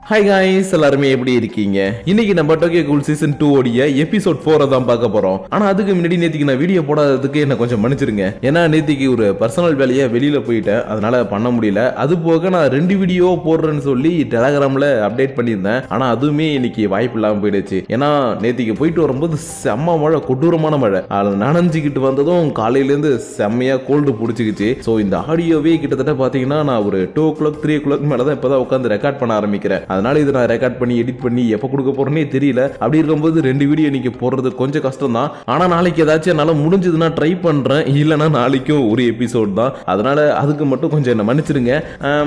Hi guys, எல்லாருமே எப்படி இருக்கீங்க? இன்னைக்கு நம்ம டோக்கியோ கூல் சீசன் 2 ஓடிய எபிசோட் 4 தான் பார்க்க போறோம். ஆனா அதுக்கு முன்னாடி நேத்திக்கு நான் வீடியோ போடாததுக்கு என்ன கொஞ்சம் மன்னிச்சிருங்க. ஏன்னா நேத்திக்கு ஒரு பர்சனல் வேலையா வெளியில போயிட்டேன், அதனால பண்ண முடியல. அது போக நான் 2 வீடியோ போடுறேன்னு சொல்லி டெலகிராம்ல அப்டேட் பண்ணியிருந்தேன். ஆனா அதுவுமே இன்னைக்கு வாய்ப்பு இல்லாம போயிடுச்சு. ஏன்னா நேத்திக்கு போயிட்டு வரும்போது செம்ம மழை, கொடூரமான மழை. அதில் நனைஞ்சிக்கிட்டு வந்ததும் காலையிலேருந்து செம்மையா கோல்டு பிடிச்சிக்கிச்சு. ஸோ இந்த ஆடியோவே கிட்டத்தட்ட பார்த்தீங்கன்னா நான் ஒரு 2 o'clock 3 o'clock மேலே தான் இப்போதான் உட்காந்து ரெக்கார்ட் பண்ண ஆரம்பிக்கிறேன். அதனால இதை நான் ரெக்கார்ட் பண்ணி எடிட் பண்ணி எப்போ கொடுக்க போறேனே தெரியல. அப்படி இருக்கும்போது 2 வீடியோ இன்னைக்கு போடுறது கொஞ்சம் கஷ்டம் தான். ஆனா நாளைக்கு ஏதாச்சும் என்னால் முடிஞ்சதுன்னா ட்ரை பண்றேன், இல்லைன்னா நாளைக்கும் ஒரு எபிசோட் தான். அதனால அதுக்கு மட்டும் கொஞ்சம் என்ன மன்னிச்சிருங்க,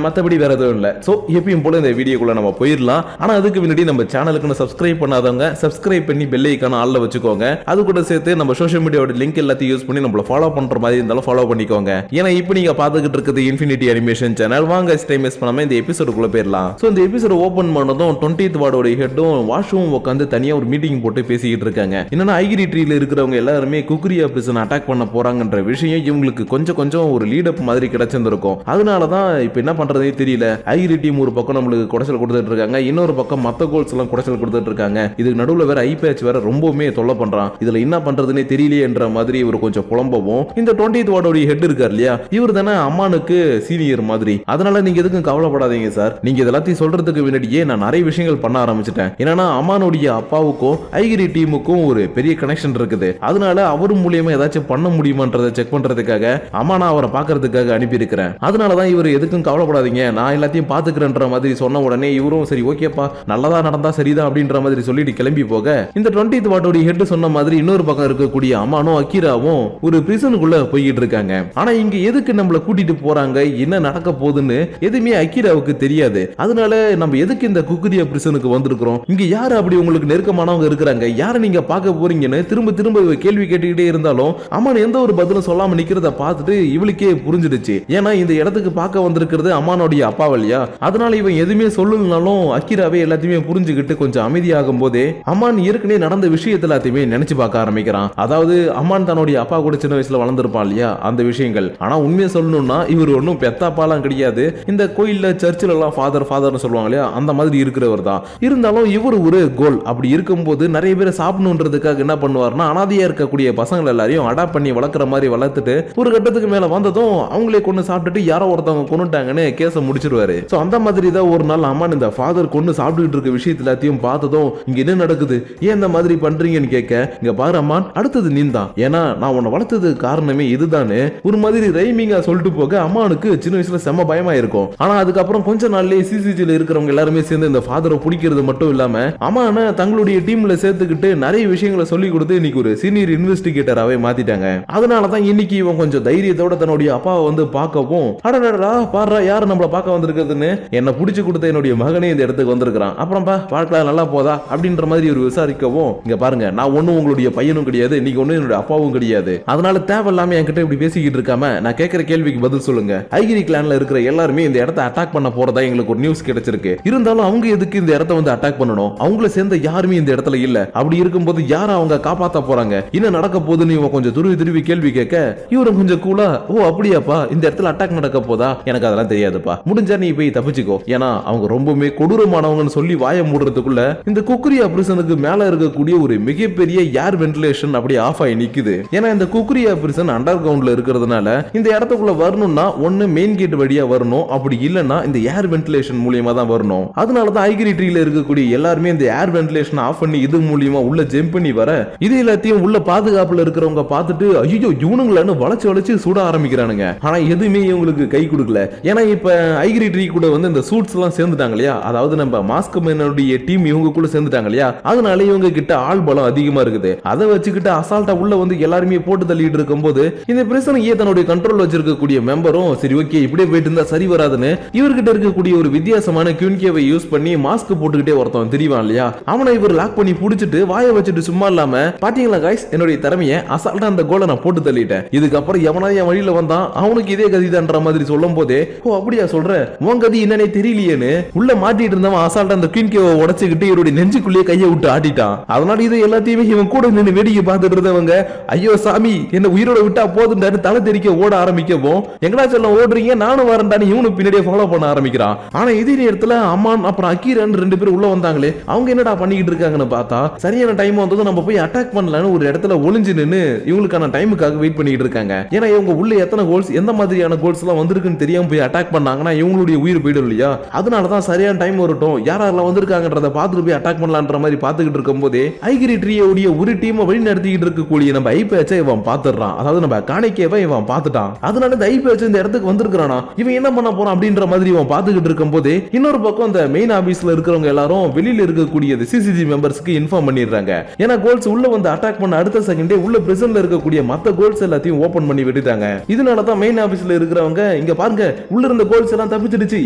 மற்றபடி வேற எதுவும் இல்லை. ஸோ எப்பயும் போல இந்த வீடியோக்குள்ள நம்ம போயிடலாம். ஆனா அதுக்கு முன்னாடி நம்ம சேனலுக்கு சப்ஸ்கிரைப் பண்ணாதவங்க சப்ஸ்கிரைப் பண்ணி பெல் ஐக்கான ஆல்ல வச்சுக்கோங்க. அது கூட சேர்த்து நம்ம சோஷியல் மீடியாவோட லிங்க் எல்லாத்தையும் யூஸ் பண்ணி நம்மள ஃபாலோ பண்ற மாதிரி இருந்தாலும் ஃபாலோ பண்ணிக்கோங்க. ஏன்னா இப்போ நீங்க பார்த்துக்கிட்டு இருக்கிறது இன்ஃபினிட்டி அனிமேஷன் சேனல். வாங்க டைம் வேஸ்ட் பண்ணாம இந்த எபிசோடுக்குள்ள போயிடலாம். ஸோ இந்த எபிசோட் ஓபன் பண்ணதும் 20th வார்டோட ஹெட்டும் வாஷுவும் உட்காந்து தனியா ஒரு மீட்டிங் போட்டு பேசிக்கிட்டு இருக்காங்க. என்னன்னா ஐகிரி ட்ரீல இருக்கிறவங்க எல்லாருமே குக்குரியா பிரிசன் அட்டாக் பண்ண போறாங்கன்ற விஷயம் இவங்களுக்கு கொஞ்சம் கொஞ்சம் ஒரு லீட் அப் மாதிரி கிடைச்சிருந்திருக்கும். அதனாலதான் இப்ப என்ன பண்றதே தெரியல. ஐகிரி டீம் ஒரு பக்கம் நம்மளுக்கு குடைச்சல் கொடுத்துட்டு இருக்காங்க, இன்னொரு பக்கம் மத்த கோல்ஸ் எல்லாம் குடைச்சல் கொடுத்துட்டு இருக்காங்க. இதுக்கு நடுவுல வேற ஐ பேட்ச் வேற ரொம்பவுமே தொல்லை பண்றான். இதுல என்ன பண்றதுன்னே தெரியலையேன்ற மாதிரி ஒரு கொஞ்சம் புலம்பவும் இந்த 20th வார்டோட ஹெட் இருக்கார் இல்லையா, இவர் தானே அம்மானுக்கு சீனியர் மாதிரி. அதனால நீங்க எதுக்கும் கவலைப்படாதீங்க சார், நீங்க இதெல்லாத்தையும் சொல்றதுக்கு முன்னாடியே நான் நிறைய விஷயங்கள் பண்ண ஆரம்பிச்சிட்டேன். ஏன்னா அம்மானுடைய அப்பாவுக்கும் ஐகிரி டீமுக்கும் ஒரு பெரிய கனெக்ஷன் இருக்குது. அதனால அவர் மூலியமா ஏதாச்சும் பண்ண முடியுமான்றதை செக் பண்றதுக்காக அம்மானா அவரை பாக்குறதுக்காக அனுப்பி இருக்கிறேன். அதனாலதான் இவர் எதுக்கும் கவலைப்படாதீங்க, நான் எல்லாத்தையும் பாத்துக்கிறேன்ற மாதிரி சொன்ன உடனே இவரும் சரி ஓகேப்பா நல்லதா நடந்தா சரிதான் அப்படின்ற மாதிரி சொல்லிட்டு கிளம்பி போக இந்த 20th வார்டோட ஹெட் சொன்ன மாதிரி இன்னொரு பக்கம் இருக்கக்கூடிய அம்மானும் அக்கீராவும் ஒரு பிரிசனுக்குள்ள போய்கிட்டு இருக்காங்க. ஆனா இங்க எதுக்கு நம்மள கூட்டிட்டு போறாங்க, என்ன நடக்க போகுதுன்னு எதுவுமே அக்கீராவுக்கு தெரியாது. அதனால நம்ம எதுக்கு இந்த குக்குரியா பிரிசனுக்கு வந்திருக்கிறோம், இங்க யாரு அப்படி உங்களுக்கு நெருக்கமானவங்க இருக்கிறாங்க, யாரை நீங்க பார்க்க போறீங்கன்னு திரும்ப திரும்ப கேள்வி கேட்டுக்கிட்டே இருந்தாலும் அம்மான் எந்த ஒரு பதிலும் சொல்லாம நிக்கிறத பார்த்துட்டு இவளுக்கே புரிஞ்சிடுச்சு. ஏன்னா இந்த இடத்துக்கு பார்க்க வந்திருக்கிறது அம்மானுடைய அப்பா இல்லையா, அதனால இவன் எதுவுமே சொல்லணும்னாலும் அக்கீராவே எல்லாத்தையுமே புரிஞ்சுக்கிட்டு கொஞ்சம் அமைதியாகும் போதே அம்மான் ஏற்கனவே நடந்த விஷயத்தை எல்லாத்தையுமே நினைச்சு பார்க்க ஆரம்பிக்கிறான். அதாவது அம்மான் தன்னுடைய அப்பா கூட சின்ன வயசுல வளர்ந்துருப்பான் இல்லையா, அந்த விஷயங்கள். ஆனா உண்மையை சொல்லணும்னா இவர் ஒன்னும் பெத்தாப்பாலாம் கிடையாது. இந்த கோயில்ல சர்ச்சில் எல்லாம் ஃபாதர்னு சொல்லுவாங்க இல்லையா, அந்த மாதிரி இருக்கிறவர் தான். இருந்தாலும் இவர் ஒரு கோல். அப்படி இருக்கும்போது நிறைய பேரை சாப்பிடணுன்றதுக்காக என்ன பண்ணுவார்னா அனாதையா இருக்கக்கூடிய பசங்களை எல்லாரையும் அடாப்ட் பண்ணி வளர்க்குற மாதிரி வளர்த்துட்டு ஒரு கட்டத்துக்கு மேல வந்ததும் அவங்களே கொண்டு சாப்பிட்டுட்டு யாரோ ஒருத்தவங்க கொண்டுட்டாங்கன்னு கேஸை முடிச்சிருவாரு. ஸோ அந்த மாதிரி தான் ஒரு நாள் அம்மா இந்த ஃபாதர் கொண்டு சாப்பிட்டுட்டு இருக்க விஷயத்த எல்லாத்தையும் பார்த்ததும் இங்க என்ன நடக்குது, ஏன் இந்த மாதிரி பண்றீங்கன்னு கேட்க, இங்க பாரு அம்மா அடுத்தது நீ தான், ஏன்னா நான் உன்னை வளர்த்தது காரணமே இதுதானே ஒரு மாதிரி ரைமிங்கா சொல்லிட்டு போக அம்மானுக்கு சின்ன வயசுல செம்ம பயமா இருக்கும். ஆனா அதுக்கப்புறம் கொஞ்ச நாள்லயே சிசிடில இருக்கிறவங்க எல்லாருமே சேர்ந்து இந்த ஃபாதரை பிடிக்கிறது மட்டும் இல்லாம அம்மான தங்களுடைய டீம்ல சேர்த்துக்கிட்டு நிறைய விஷயங்களை சொல்லி கொடுத்து இன்னைக்கு ஒரு சீனியர் இன்வெஸ்டிகேட்டராகவே மாத்திட்டாங்க. அதனாலதான் இன்னைக்கு இவன் கொஞ்சம் தைரியத்தோட தன்னுடைய அப்பாவை வந்து பார்க்கவும், அடடா பாரு யாரு நம்மள பார்க்க வந்திருக்கிறதுன்னு என்ன பிடிச்சு கொடுத்த என்னுடைய மகனே இந்த இடத்துக்கு வந்திருக்கான், அப்புறம் பார்க்கலாம் நல்லா போதா அப்படின்ற மாதிரி ஒரு விசாரிக்கவும், இங்க பாருங்க நான் ஒன்னும் உங்களுடைய பையனும் கிடையாது, இன்னைக்கு ஒன்னும் என்னுடைய அப்பாவும் கிடையாது. அதனால தேவையில்லாம என்கிட்ட இப்படி பேசிக்கிட்டு இருக்காம நான் கேட்கிற கேள்விக்கு பதில் சொல்லுங்க. ஐகிரி கிளான்ல இருக்கிற எல்லாருமே இந்த இடத்தை அட்டாக் பண்ண போறதா எங்களுக்கு ஒரு நியூஸ் கிடைச்சிருக்கு. இருந்தாலும் அவங்க எதுக்கு இந்த இடத்தை வந்து அட்டாக் பண்ணணும், அவங்கள சேர்ந்த யாருமே இந்த இடத்துல இல்ல. அப்படி இருக்கும்போது யார அவங்க காப்பாத்த போறாங்க, என்ன நடக்க போகுதுன்னு இவன் கொஞ்சம் துருவி கேள்வி கேட்க இவரும் கொஞ்சம் கூலா, ஓ அப்படியாப்பா இந்த இடத்துல அட்டாக் நடக்க போதா, எனக்கு அதெல்லாம் தெரியாதுப்பா, முடிஞ்சா நீ போய் தப்பிச்சுக்கோ. ஏன்னா அவங்க ரொம்பவுமே கொடூரமானவங்கன்னு சொல்லி வாய மூடுறதுக்குள்ள இந்த குக்குரியா பிரிசனுக்கு மேல இருக்கக்கூடிய ஒரு மிகப்பெரிய ஏர் வென்டிலேஷன் அப்படியே ஆஃப் ஆகி நிக்குது. ஏன்னா இந்த குக்குரியா பிரிசன் அண்டர் கிரவுண்ட்ல இருக்கிறதுனால இந்த இடத்துக்குள்ள வரணும்னா ஒன்னு மெயின் கேட் வழியா வரணும், அப்படி இல்லைன்னா இந்த ஏர் வென்டிலேஷன் மூலியமா தான் வரணும். அதனாலதான் ஐகிரி ட்ரீல இருக்கக்கூடிய எல்லாருமே இந்த ஏர் வென்டிலேஷன் ஆஃப் பண்ணி இது மூலியமா உள்ள ஜம்ப் பண்ணி வர இது எல்லாத்தையும் உள்ள பாதுகாப்புல இருக்கிறவங்க பார்த்துட்டு ஐயோ இவனுங்களான்னு வளைச்சு சுட ஆரம்பிக்கிறானுங்க. ஆனா எதுவுமே இவங்களுக்கு கை கொடுக்கல. ஏன்னா இப்ப ஐகிரி ட்ரீ கூட வந்து இந்த சூட்ஸ் எல்லாம் சேர்ந்துட்டாங்க இல்லையா, அதாவது நம்ம மாஸ்க் மேனுடைய டீம் இவங்க கூட சேர்ந்துட்டாங்க இல்லையா, அதனால இவங்க கிட்ட ஆள் பலம் அதிகமா இருக்குது. அதை வச்சுக்கிட்டு அசால்ட்டா உள்ள வந்து எல்லாருமே போட்டு தள்ளிட்டு இருக்கும்போது இந்த பிரச்சனை தன்னுடைய கண்ட்ரோல் வச்சிருக்கக்கூடிய மெம்பரும் சரி ஓகே இப்படியே போயிட்டு இருந்தா சரி வராதுன்னு இவர்கிட்ட இருக்கக்கூடிய ஒரு வித்தியாசமான கியூன்கேவை யூஸ் பண்ணி மாஸ்க் போட்டுக்கிட்டே ஒருத்தன் தெரிவான் இல்லையா, அவனை இவர் லாக் பண்ணி புடிச்சிட்டு வாயை வச்சுட்டு சும்மா இல்லாம பாத்தீங்களா கைஸ் என்னுடைய திறமையை அசால்ட்டா அந்த கோலை நான் போட்டு தள்ளிட்டேன், இதுக்கப்புறம் எவனாவது என் வழியில வந்தான் அவனுக்கு இதே கதிதான்ற மாதிரி சொல்லும் போதே, ஓ அப்படியா சொல்ற உன் கதி என்னன்னே தெரியலையேன்னு உள்ள மாட்டிட்டு இருந்தவன் அசால்ட்டா அந்த கியூன்கேவை உடைச்சுக்கிட்டு இவருடைய நெஞ்சுக்குள்ளேயே கையை விட்டு ஆட்டிட்டான். அதனால இது எல்லாத்தையுமே இவன் கூட நின்று வேடிக்கை பார்த்துட்டு இருந்தவங்க ஐயோ சாமி என்ன உயிரோட விட்டா போதுண்டாரு தலை தெறிக்க ஓட ஆரம்பிக்கவும், எங்கடா சொல்ல ஓடுறீங்க நானும் வரேன்டான்னு இவனு பின்னாடியே ஃபாலோ பண்ண ஆரம்பிக்கிறான். ஆனா இதே நேரத்துல அம்மா அமான் அப்புறம் அக்கீரன் 2 பேரும் உள்ள வந்தாங்களே, அவங்க என்னடா பண்ணிக்கிட்டு இருக்காங்கன்னு பார்த்தா சரியான டைம் வந்தது நம்ம போய் அட்டாக் பண்ணலான்னு ஒரு இடத்துல ஒளிஞ்சு நின்னு இவங்களுக்கான டைமுக்காக வெயிட் பண்ணிட்டு இருக்காங்க. ஏன்னா இவங்க உள்ள எத்தனை கோல்ஸ் எந்த மாதிரியான கோல்ஸ் எல்லாம் வந்திருக்குன்னு தெரியாம போய் அட்டாக் பண்ணாங்கன்னா இவங்களுடைய உயிர் போயிடும் இல்லையா. அதனாலதான் சரியான டைம் வரட்டும், யாரெல்லாம் வந்திருக்காங்கன்றத பார்த்துட்டு போய் அட்டாக் பண்ணலான்ற மாதிரி பார்த்துக்கிட்டு இருக்கும் போதே ஐகிரி ட்ரீயோடைய ஒரு டீமை வழி நடத்திக்கிட்டு இருக்கக்கூடிய நம்ம ஐபேச்சை இவன் பார்த்துடுறான். அதாவது நம்ம காணிக்கேவை இவன் பார்த்துட்டான். அதனால இந்த ஐபேச் இந்த இடத்துக்கு வந்திருக்கானா, இவன் என்ன பண்ண போறான் அப்படின்ற மாதிரி இவன் பார்த்துக்கிட்டு இருக்கும் போதே இன்னொரு பக்கம் அந்த மெயின் ஆபீஸ்ல இருக்கிறவங்க எல்லாரும் வெளியில இருக்கக்கூடிய சிசிஜி மெம்பர்ஸ்க்கு இன்ஃபார்ம் பண்ணிடுறாங்க. ஏன்னா கோல்ஸ் உள்ள வந்து அட்டாக் பண்ண அடுத்த செகண்டே உள்ள பிரிசன்ல இருக்கக்கூடிய மத்த கோல்ஸ் எல்லாத்தையும் ஓபன் பண்ணி விட்டுட்டாங்க. இதனால தான் மெயின் ஆபீஸ்ல இருக்கிறவங்க இங்க பாருங்க உள்ள இருந்த கோல்ஸ் எல்லாம் தப்பிச்சிடுச்சு,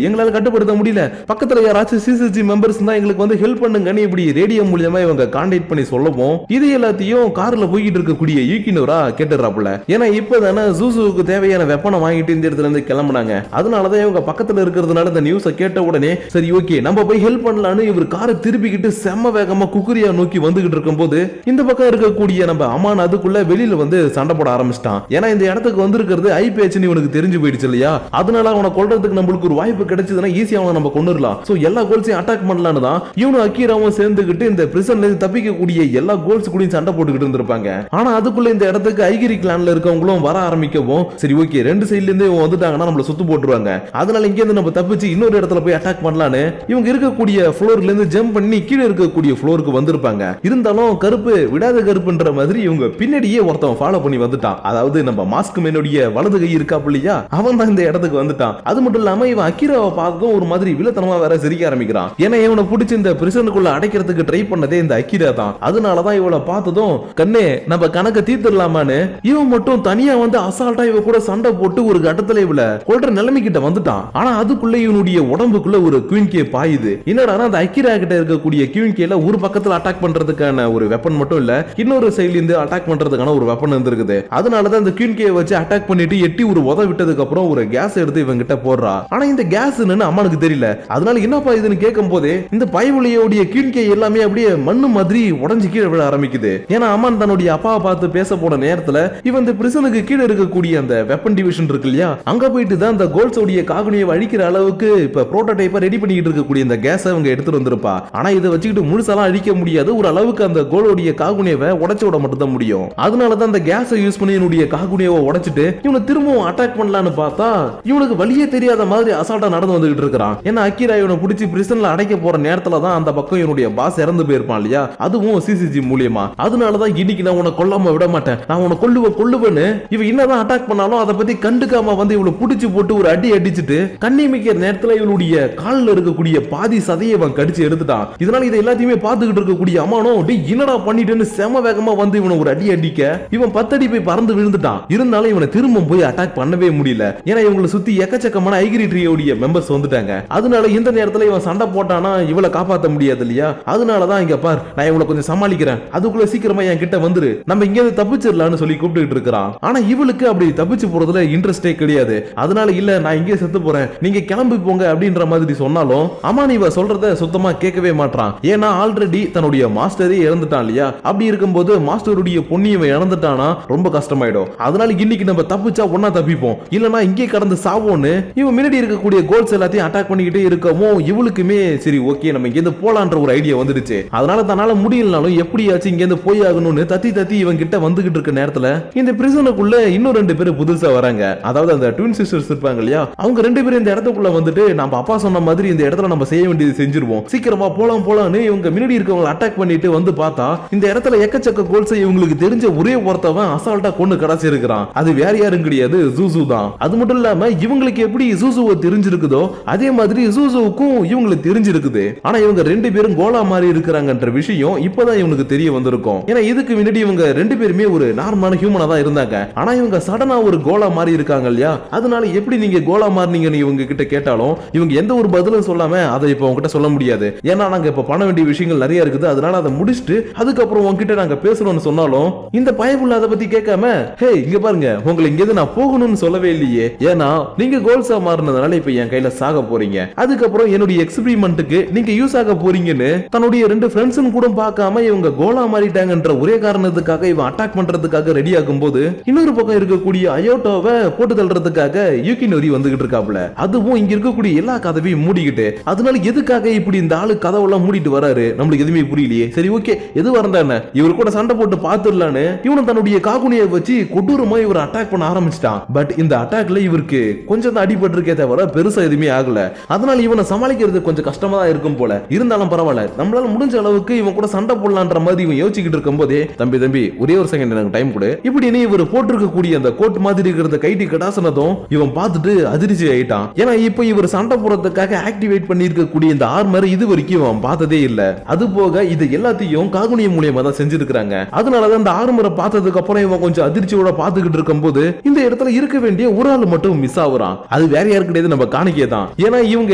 எங்களால கட்டுப்படுத்த முடியல, பக்கத்துல யாராச்சும் சிசிஜி மெம்பர்ஸ் தான் எங்களுக்கு வந்து ஹெல்ப் பண்ணுங்கன்னு இப்படி ரேடியோ மூலமா இவங்க கான்டாக்ட் பண்ணி சொல்லவும் இது எல்லாத்தையும் கார்ல போயிட்டு இருக்கக்கூடிய யூகினோரா கேட்டுறாப்புல. ஏன்னா இப்பதானே ஜூசுவுக்கு தேவையான வெப்பனை வாங்கிட்டு இந்த இடத்துல இருந்து கிளம்புனாங்க. அதனாலதான் இவங்க பக்கத்துல இருக்கிறதுனால இந்த நியூஸை கேட்ட உடனே சரி ஓகே நம்ம போய் ஹெல்ப் பண்ணலான்னு இவர் காரை திருப்பிக்கிட்டு செம்ம வேகமா குக்குரியா நோக்கி வந்துகிட்டு இருக்கும் போது இந்த பக்கம் இருக்கக்கூடிய நம்ம அமான் அதுக்குள்ள வெளியில வந்து சண்டை போட ஆரம்பிச்சிட்டான். ஏன்னா இந்த இடத்துக்கு வந்திருக்கிறது ஐபேச்னு இவனுக்கு தெரிஞ்சு போயிடுச்சு இல்லையா. அதனால அவனை கொல்றதுக்கு நம்மளுக்கு ஒரு வாய்ப்பு கிடைச்சதுன்னா ஈஸியா அவனை நம்ம கொண்டுடலாம். சோ எல்லா கோல்ஸையும் அட்டாக் பண்ணலான்னு தான் இவனும் அக்கீராவும் சேர்ந்துகிட்டு இந்த பிரிசன்ல இருந்து தப்பிக்கக்கூடிய எல்லா கோல்ஸ் கூடயும் சண்டை போட்டுக்கிட்டு இருந்திருப்பாங்க. ஆனா அதுக்குள்ள இந்த இடத்துக்கு ஐகிரி கிளான்ல இருக்கவங்களும் வர ஆரம்பிக்கவும் சரி ஓகே ரெண்டு சைடுல இருந்து வந்துட்டாங்கன்னா நம்மள சுத்து போட்டுருவாங்க. அதனால இங்க இருந்து நம்ம தப்பிச்சு இன்னொரு இடத்துல போய் அட்டாக் பண்ணலான்னு இவங்க இருக்கக்கூடிய ஃப்ளோர்ல இருந்து ஜம்ப் பண்ணி கீழே இருக்கக்கூடிய ஃப்ளோருக்கு வந்திருப்பாங்க. இருந்தாலும் கருப்பு விடாத கருப்புன்ற மாதிரி இவங்க பின்னாடியே ஒருத்தன் ஃபாலோ பண்ணி வந்துட்டான். அதாவது நம்ம மாஸ்க் மேனுடைய வலது கை இருக்காப்பு இல்லையா, அவன் தான் இந்த இடத்துக்கு வந்துட்டான். அது மட்டும் இல்லாம இவன் அக்கீராவை பார்த்ததும் ஒரு மாதிரி வில்லத்தனமா வேற சிரிக்க ஆரம்பிக்கிறான். ஏன்னா இவனை பிடிச்சி இந்த பிரிசனுக்குள்ள அடைக்கிறதுக்கு ட்ரை பண்ணதே இந்த அக்கீரா தான். அதனாலதான் இவளை பார்த்ததும் கண்ணே நம்ம கணக்க தீர்த்துடலாமான்னு இவன் மட்டும் தனியா வந்து அசால்ட்டா இவ கூட சண்டை போட்டு ஒரு கட்டத்துல இவளை கொல்ற நிலைமை கிட்ட வந்துட்டான். ஆனா அதுக்குள்ள இவனுடைய உடம்புக்குள்ள ஒரு குயின் கே பாயுது. என்னடா அந்த அக்கீரா கிட்ட இருக்கக்கூடிய குயின் கேல ஒரு பக்கத்துல அட்டாக் பண்றதுக்கான ஒரு வெப்பன் மட்டும் இல்ல, இன்னொரு சைடுல இருந்து அட்டாக் பண்றதுக்கான ஒரு வெப்பன் இருந்திருக்குது. அதனாலதான் அந்த குயின் கே வச்சு அட்டாக் பண்ணிட்டு எட்டி ஒரு உத விட்டதுக்கு அப்புறம் ஒரு கேஸ் எடுத்து இவங்க கிட்ட போடுறா. ஆனா இந்த கேஸ் என்னன்னு அம்மானுக்கு தெரியல. அதனால என்னப்பா இதுன்னு கேட்கும் போதே இந்த பயவுளியோடைய குயின் கே எல்லாமே அப்படியே மண்ணு மாதிரி உடஞ்சு கீழே விழ ஆரம்பிக்குது. ஏன்னா அம்மான் தன்னுடைய அப்பாவை பார்த்து பேச போன நேரத்துல இவன் இந்த பிரிசனுக்கு கீழே இருக்கக்கூடிய அந்த வெப்பன் டிவிஷன் இருக்கு இல்லையா, அங்க போயிட்டு தான் அந்த கோல்ஸோடைய காகுனியை அழிக்கிற அளவுக்கு இப்ப புரோட்டோடைப்பா ரெடி பண்ணிட்டு இருக்கக்கூடிய இந்த கேஸை அவங்க எடுத்துட்டு வந்திருப்பா. ஆனா இதை வச்சுக்கிட்டு முழுசாலாம் அழிக்க முடியாது, ஒரு அளவுக்கு அந்த கோலோடைய காகுனியவை உடைச்சு விட மட்டும் தான் முடியும். அதனாலதான் அந்த கேஸை யூஸ் பண்ணி என்னுடைய காகுனியவை உடைச்சிட்டு இவனை திரும்பவும் அட்டாக் பண்ணலான்னு பார்த்தா இவனுக்கு வழியே தெரியாத மாதிரி அசால்ட்டா நடந்து வந்துகிட்டு இருக்கிறான். ஏன்னா அக்கீரா இவனை பிடிச்சி பிரிசன்ல அடைக்க போற நேரத்துல தான் அந்த பக்கம் இவனுடைய பாஸ் இறந்து போயிருப்பான் இல்லையா, அதுவும் சிசிஜி மூலியமா. அதனாலதான் இன்னைக்கு நான் உன்னை கொல்லாம விட மாட்டேன், நான் உன்னை கொல்லுவேன்னு இவன் என்னதான் அட்டாக் பண்ணாலும் அதை பத்தி கண்டுக்காம வந்து இவளை புடிச்சு போட்டு ஒரு அடி அடிச்சுட்டு கண்ணிமிக்கிற நேரத்துல இவளுடைய காலில் இருக்கக்கூடிய பாதி சதையை அவன் கடிச்சு எடுத்துட்டான். இதனால இதை எல்லாத்தையுமே பார்த்துக்கிட்டு இருக்கக்கூடிய அம்மானோ என்னடா பண்ணிட்டுன்னு செம வேகமா வந்து இவனை ஒரு அடி அடிக்க இவன் 10 அடி போய் பறந்து விழுந்துட்டான். இருந்தாலும் இவனை திரும்ப போய் அட்டாக் பண்ணவே முடியல. ஏன்னா இவங்களை சுத்தி எக்கச்சக்கமான ஐகிரி ட்ரீயோடைய மெம்பர்ஸ் வந்துட்டாங்க. அதனால இந்த நேரத்துல இவன் சண்டை போட்டானா இவளை காப்பாற்ற முடியாது இல்லையா. அதனாலதான் இங்க பார் நான் இவளை கொஞ்சம் சமாளிக்கிறேன், அதுக்குள்ள சீக்கிரமா என் கிட்ட வந்துரு, நம்ம இங்க தப்பிச்சிடலாம்னு சொல்லி கூப்பிட்டு இருக்கிறான். ஆனா இவளுக்கு அப்படி தப்பிச்சு போறதுல இன்ட்ரெஸ்டே கிடையாது. அதனால இல்ல நான் இங்கே செத்து போறேன், நீங்க கிளம்பி போங்க அப்படின்ற மாதிரி சொன்னாலும் அம்மான் இவ சொல்றத சுத்தமா கேட்கவே மாட்டான். ஏன்னா ஆல்ரெடி தன்னுடைய மாஸ்டரே இறந்துட்டான் இல்லையா. அப்படி இருக்கும்போது மாஸ்டருடைய பொண்ணியவை இழந்துட்டானா ரொம்ப கஷ்டமாயிடும். அதனால இன்னைக்கு நம்ம தப்பிச்சா ஒன்னா தப்பிப்போம், இல்லனா இங்கே கடந்து சாவோன்னு இவன் முன்னாடி இருக்கக்கூடிய கோல்ஸ் எல்லாத்தையும் அட்டாக் பண்ணிக்கிட்டே இருக்கவும் இவளுக்குமே சரி ஓகே நம்ம இங்க போலான்ற ஒரு ஐடியா வந்துடுச்சு. அதனால தன்னால முடியலனாலும் எப்படியாச்சும் இங்க போய் ஆகணும்னு தத்தி இவன் கிட்ட வந்துகிட்டு இருக்க நேரத்துல இந்த பிரிசனுக்குள்ள இன்னும் 2 பேர் புதுசா வராங்க. அதாவது அந்த ட்வின் சிஸ்டர்ஸ் இருப்பாங்க இல்லையா, அவங்க 2 பேரும் இந்த இடத்துக்குள்ள வந்துட்டு நம்ம அப்பா சொன்ன மாதிரி இந்த இடத்துல நம்ம செய்ய வேண்டியது செஞ்சிருவோம், சீக்கிரமா போலாம்னு இவங்க முன்னாடி இருக்கவங்க அட்டாக் பண்ணிட்டு வந்து பார்த்தா இந்த இடத்துல எக்கச்சக்க கோல்ஸ் இவங்களுக்கு தெரிஞ்ச ஒரே ஒருத்தவன் அசால்ட்டா கொண்டு கடைசி இருக்கிறான். அது வேற யாரும் கிடையாது, ஜூசு தான். அது மட்டும் இல்லாம இவங்களுக்கு எப்படி ஜூசுவை தெரிஞ்சிருக்குதோ அதே மாதிரி ஜூசுவுக்கும் இவங்களுக்கு தெரிஞ்சிருக்குது. ஆனா இவங்க 2 பேரும் கோலா மாதிரி இருக்கிறாங்கன்ற விஷயம் இப்பதான் இவனுக்கு தெரிய வந்திருக்கும். ஏன்னா இதுக்கு முன்னாடி இவங்க 2 பேருமே ஒரு நார்மலான ஹியூமனா தான் இருந்தாங்க. ஆனா இவங்க சடனா ஒரு கோலா மாதிரி இருக்காங்க இல்லையா, அதனால எப்படி நீங்க கோலா மாறினீங்கன்னு இவங்க கிட்ட கேட்டாலும் இவங்க எந்த ஒரு பதிலும் சொல்லாம அதை இப்ப உங்ககிட்ட சொல்ல முடியாது. ஏன்னா நாங்க இப்ப பண்ண வேண்டிய விஷயங்கள் நிறைய இருக்குது, அதனால அதை முடிச்சுட்டு அதுக்கப்புறம் உங்ககிட்ட நாங்க பேசணும்னு சொன்னாலும் இந்த பயப்புள்ள அதை பத்தி கேட்காம ஹே இங்க பாருங்க உங்களை இங்க நான் போகணும்னு சொல்லவே இல்லையே, ஏன்னா நீங்க கோல்ஸா மாறினதுனால இப்ப என் கையில சாக போறீங்க, அதுக்கப்புறம் என்னுடைய எக்ஸ்பெரிமெண்ட்டுக்கு நீங்க யூஸ் ஆக போறீங்கன்னு தன்னுடைய 2 ஃப்ரெண்ட்ஸும் கூட பார்க்காம இவங்க கோலா மாறிட்டாங்கன்ற ஒரே காரணத்துக்காக இவன் அட்டாக் பண்றதுக்காக ரெடி ஆகும் போது இன்னொரு பக்கம் இருக்கக்கூடிய அயோட்டோவை போட்டு தள்ளுறதுக்காக யூகினோரி வந்துகிட்டு இருக்காப்ல. அதுவும் இங்க இருக்கக்கூடிய எல்லா கதவையும் மூடிக்கிட்டு அதனால எதுக்காக இப்படி இந்த ஆளு கதவெல்லாம் மூடிட்டு வராரு நம்மளுக்கு எதுவுமே புரியலையே. சரி ஓகே எது வரந்தானே இவர் கூட சண்டை போட்டு பாத்துடலான்னு இவனும் தன்னுடைய காகுனியை வச்சு கொடூரமா இவர் அட்டாக் பண்ண ஆரம்பிச்சிட்டான். பட் இந்த அட்டாக்ல இவருக்கு கொஞ்சம் தான் அடிபட்டு இருக்கே தவிர பெருசா எதுவுமே ஆகல. அதனால இவனை சமாளிக்கிறது கொஞ்சம் கஷ்டமா தான் இருக்கும் போல. இருந்தாலும் பரவாயில்ல நம்மளால முடிஞ்ச அளவுக்கு இவன் கூட சண்டை போடலான்ற மாதிரி இவன் யோசிச்சுக்கிட்டு இருக்கும் போதே தம்பி ஒரே ஒரு செகண்ட் எனக்கு டைம் கொடு இப்படின்னு இவர் போட்டிருக்கக்கூடிய அந்த கோட் மாதிரி இருக்கிறத கைட்டி கடாசனதும் இவன் பார்த்துட்டு அதிர்ச்சி ஆயிட்டான். ஏன்னா இப்ப இவர் சண்டை போடுறதுக்காக ஆக்டிவேட் பண்ணி இருக்கக்கூடிய இந்த ஆர்மர் இது வரைக்கும் இவன் பார்த்ததே இல்ல. அது போக இது எல்லாத்தையும் காகுனிய மூலியமா தான் செஞ்சிருக்காங்க. அதனாலதான் அந்த ஆர்மரை பார்த்ததுக்கு அப்புறம் இவன் கொஞ்சம் அதிர்ச்சியோட பார்த்துக்கிட்டு இருக்கும் போது இந்த இடத்துல இருக்க வேண்டிய ஒரு ஆள் மட்டும் மிஸ் ஆகுறான். அது வேற யாரு கிடையாது நம்ம காணிக்கே தான். ஏன்னா இவங்க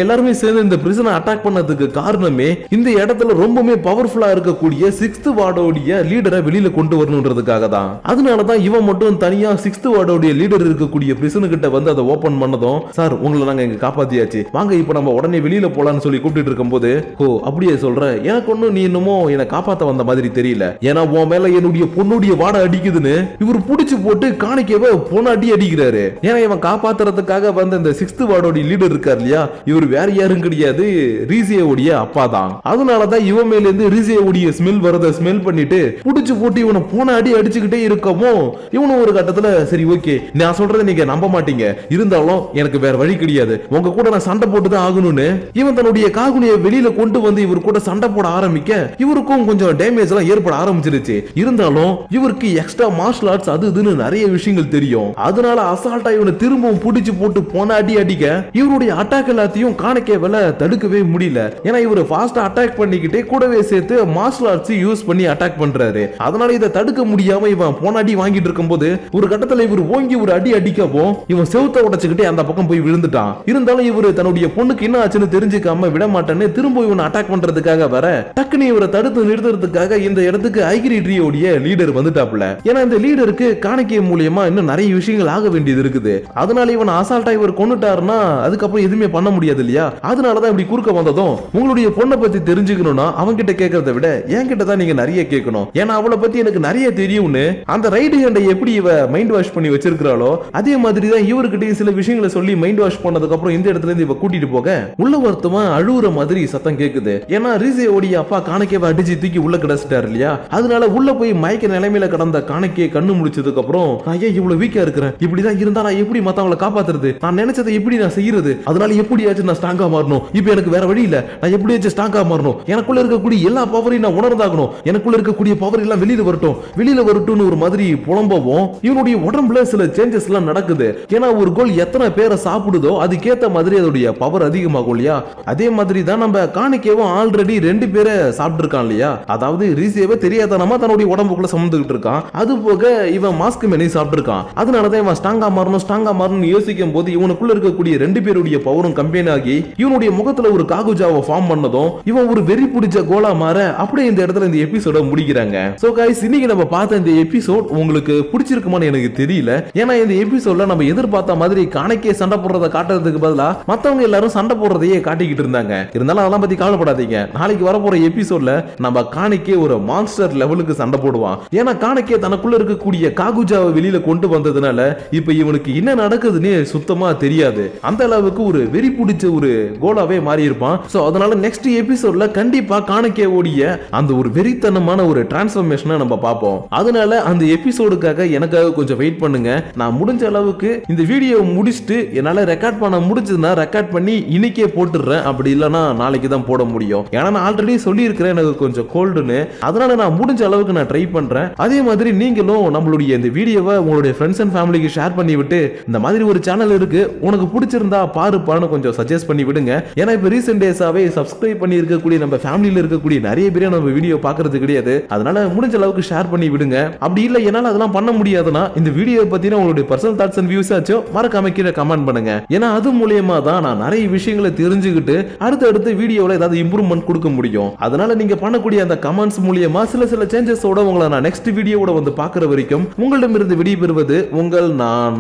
எல்லாருமே சேர்ந்து இந்த பிரிசனை அட்டாக் பண்ணதுக்கு காரணமே இந்த இடத்துல ரொம்பவே பவர்ஃபுல்லா இருக்கக்கூடிய 6th வார்டோடைய லீடரை வெளியில கொண்டு வரணும்ன்றதுக்காக தான். அதனாலதான் இவன் மட்டும் தனியா 6th வார்டோடைய லீடர் இருக்கக்கூடிய பிரிசன் கிட்ட வந்து அதை ஓபன் பண்ணதும் சார் உங்களை நாங்க இங்க காப்பாத்தியாச்சு வாங்க இப்ப நம்ம உடனே வெளியில போலான்னு சொல்லி கூப்பிட்டு இருக்கும் போது ஓ அப்படியே சொல்ற எனக்கு ஒண்ணும் நீ இன்னமும் என்னை காப்பாத்த வந்த மாதிரி தெரியல. ஏன்னா உன் மேல என்னுடைய பொண்ணுடைய வாடை அடிக்குதுன்னு இவர் புடிச்சு போட்டு காணிக்கவே பொண்ணாட்டி அடிக்கிறாரு. ஏன்னா இவன் காப்பாத்துறதுக்காக வந்த இந்த 6th வார்டோடைய லீடர் இருக்கார் இல்லையா இவர் வேற யாரும் கிடையாது ரீசியோடைய அப்பா தான். அதனாலதான் இவன் மேல இருந்து ரீசியோடைய ஸ்மெல் வரத ஸ்மெல் பண்ணிட்டு புடிச்சு போட்டு இவனை போன அடி அடிச்சுக்கிட்டே இருக்கமோ இவனும் ஒரு கட்டத்துல சரி ஓகே நான் சொல்றதை நீங்க நம்ப மாட்டீங்க இருந்தாலும் எனக்கு வேற வழி கிடையாது உங்க கூட நான் சண்டை போட்டு தான் ஆகணும்னு இவன் தன்னுடைய காகுனியை வெளியில கொண்டு வந்து இவர் கூட சண்டை போட ஆரம்பிக்க இவருக்கும் கொஞ்சம் டேமேஜ் எல்லாம் ஏற்பட ஆரம்பிச்சிருச்சு. இருந்தாலும் இவருக்கு எக்ஸ்ட்ரா மார்ஷல் ஆர்ட்ஸ் அது இதுன்னு நிறைய விஷயங்கள் தெரியும். அதனால அசால்ட்டா இவனை திரும்பவும் புடிச்சு போட்டு போன அடி அடிக்க இவருடைய அட்டாக் எல்லாத்தையும் காணிக்கவேல தடுக்கவே முடியல. ஏன்னா இவர் ஃபாஸ்டா அட்டாக் பண்ணிக்கிட்டே கூடவே சேர்த்து மார்ஷல் ஆர்ட்ஸ் யூஸ் பண்ணி அட்டாக் பண்றாரு. அதனால இதை தடுக்க முடியாம இவன் போன அடி வாங்கிட்டு இருக்கும் போது ஒரு கட்டத்துல இவர் ஓங்கி ஒரு அடி அடிக்கவும் இவன் செவுத்த உடைச்சுக்கிட்டே அந்த பக்கம் போய் விழுந்துட்டான். இருந்தாலும் இவர் தன்னுடைய பொண்ணுக்கு என்ன ஆச்சுன்னு தெரிஞ்சுக்காம விட மாட்டேன்னு திரும்ப இவன் அட்டாக் பண்றதுக்காக வர டக்குனு இவரை தடுத்து நிறுத்துறதுக்காக இந்த இடத்துக்கு ஐகிரி ட்ரீயோடைய லீடர் வந்துட்டாப்ல. ஏன்னா இந்த லீடருக்கு காணிக்கை மூலியமா இன்னும் நிறைய விஷயங்கள் ஆக வேண்டியது இருக்குது. அதனால இவன் அசால்ட்டா இவர் கொண்டுட்டாருன்னா அதுக்கப்புறம் எதுவுமே பண்ண முடியாது இல்லையா. அதனாலதான் இப்படி குறுக்க வந்ததும் உங்களுடைய பொண்ணை பத்தி தெரிஞ்சுக்கணும்னா அவங்க கிட்ட கேட்கறத விட என்கிட்ட தான் நீங்க நிறைய கேட்கணும். ஏன்னா அவளை பத்தி எனக்கு நிறைய தெரியும்னு அந்த ரைட் ஹேண்டை எப்படி இவ மைண்ட் வாஷ் பண்ணி வச்சிருக்காளோ அதே மாதிரி தான் இவர்கிட்ட சில விஷயங்களை சொல்லி மைண்ட் வாஷ் பண்ணதுக்கு அப்புறம் இந்த இடத்துல இருந்து இவ கூட்டிட்டு போக உள்ள ஒருத்தமா அழுவுற மாதிரி சத்தம் கேக்குது. ஏன்னா ரீசேயோடைய அப்பா காணிக்கையை அடிச்சு தூக்கி உள்ள கிடச்சிட்டாரு இல்லையா. அதனால உள்ள போய் மயக்க நிலைமையில கடந்த காணிக்கையை கண்ணு முடிச்சதுக்கு அப்புறம் நான் ஏன் இவ்வளவு வீக்கா இருக்கிறேன் இப்படிதான் இருந்தா நான் எப்படி மத்தவங்களை காப்பாத்துறது நான் நினைச்சதை எப்படி நான் செய்யறது அதனால எப்படியாச்சும் நான் ஸ்ட்ராங்கா மாறணும். இப்ப எனக்கு வேற வழி இல்ல நான் எப்படியாச்சும் ஸ்ட்ராங்கா மாறணும். எனக்குள்ள இருக்கக்கூடிய எல்லா பவரையும் நான் உணர்ந்தாகணும். எனக்குள்ள இருக்கக்கூடிய பவர் எல்லாம் வெளியில வரட்டும்னு ஒரு மாதிரி புலம்பவும் இவனுடைய உடம்புல சில சேஞ்சஸ் எல்லாம் நடக்குது. ஏன்னா ஒரு கோல் எத்தனை பேரை சாப்பிடுதோ அதுக்கேத்த மாதிரி அதோடைய பவர் அதிகமாகும் இல்லையா. அதே மாதிரி தான் நம்ம காணிக்கவும் ஆல்ரெடி 2 பேரை சாப்பிட்டு இருக்கான் இல்லையா. அதாவது ரீசேவை தெரியாதனமா தன்னுடைய உடம்புக்குள்ள சுமந்துகிட்டு இருக்கான். அது போக இவன் மாஸ்க் மேனி சாப்பிட்டு இருக்கான். அதனாலதான் இவன் ஸ்ட்ராங்கா மாறணும் யோசிக்கும் போது இவனுக்குள்ள இருக்கக்கூடிய 2 பேருடைய பவரும் கம்பைன் ஆகி இவனுடைய முகத்துல ஒரு காகுஜாவை ஃபார்ம் பண்ணதும் இவன் ஒரு வெறி பிடிச்ச கோலா மாற அப்படியே இந்த இடத்துல இந்த எபிசோட முடிக்கிறாங்க. சோ गाइस இன்னைக்கு நம்ம பார்த்த இந்த எபிசோட் உங்களுக்கு பிடிச்சிருக்குமான்னு எனக்கு தெரியல. ஏன்னா இந்த எபிசோட்ல நம்ம எதிர்பார்த்த மாதிரி காணிக்கை சண்டை போடுறத காட்டுறதுக்கு பதிலா மத்தவங்க எல்லாரும் சண்டை போடுறதையே காட்டிக்கிட்டு இருந்தாங்க. இருந்தாலும் அதெல்லாம் பத்தி கவலைப்படாதீங்க. நாளைக்கு வரப்போற எபிசோட்ல நம்ம காணிக்கை ஒரு மான்ஸ்டர் லெவலுக்கு சண்டை போடுவான். ஏன்னா காணிக்கை தனக்குள்ள இருக்கக்கூடிய காகுஜாவை வெளியில கொண்டு வந்ததுனால இப்ப இவனுக்கு என்ன நடக்குதுன்னு சுத்தமா தெரியாது. அந்த அளவுக்கு ஒரு வெறி பிடிச்ச ஒரு கோலாவே மாறி இருப்பான். சோ அதனால நெக்ஸ்ட் எபிசோட்ல கண்டிப்பா காணிக்கை ஓடிய அந்த ஒரு வெறித்தனமான ஒரு டிரான்ஸ்ஃபர்மேஷனை நம்ம பார்ப்போம். அதனால அந்த எபிசோடுக்காக எனக்காக கொஞ்சம் வெயிட் பண்ணுங்க. நான் முடிஞ்ச அளவுக்கு இந்த வீடியோ முடிச்சுட்டு என்னால ரெக்கார்ட் பண்ண முடிஞ்சதுன்னா ரெக்கார்ட் பண்ணி இன்னைக்கே போட்டுடுறேன். அப்படி இல்லைன்னா நாளைக்கு தான் போட முடியும். ஏன்னா நான் ஆல்ரெடி சொல்லியிருக்கிறேன் எனக்கு கொஞ்சம் கோல்டுன்னு. அதனால நான் முடிஞ்ச அளவுக்கு நான் ட்ரை பண்றேன். அதே மாதிரி நீங்களும் நம்மளுடைய இந்த வீடியோவை உங்களுடைய ஃப்ரெண்ட்ஸ் அண்ட் ஃபேமிலிக்கு ஷேர் பண்ணி விட்டு இந்த மாதிரி ஒரு சேனல் இருக்கு உனக்கு பிடிச்சிருந்தா பாருப்பான்னு கொஞ்சம் சஜஸ்ட் பண்ணி விடுங்க. ஏன்னா இப்ப ரீசெண்ட் டேஸாவே சப்ஸ்கிரைப் பண்ணி இருக்கக்கூடிய நம்ம ஃபேமிலியில இருக்கக்கூடிய நிறைய பேர் நம்ம வீடியோ பாக்குறது கிடையாது. அதனால முடிஞ்ச அளவுக்கு ஷேர் பண்ணி விடுங்க. அப்படி இல்ல என்னால அதெல்லாம் பண்ண முடியாதுன்னா இந்த வீடியோ பத்தின உங்களுடைய பர்சனல் தாட்ஸ் அண்ட் வியூஸ் ஆச்சும் மறக்காம கீழே கமெண்ட் பண்ணுங்க. ஏன்னா அது மூலியமா தான் நான் நிறைய விஷயங்களை தெரிஞ்சுக்கிட்டு அடுத்த வீடியோல ஏதாவது இம்ப்ரூவ்மெண்ட் கொடுக்க முடியும். அதனால நீங்க பண்ணக்கூடிய அந்த கமெண்ட்ஸ் மூலியமா சில சேஞ்சஸோட உங்களை நான் நெக்ஸ்ட் வீடியோவோட வந்து பாக்குற வரைக்கும் உங்களிடமிருந்து விடைபெறுவது உங்கள் நான்.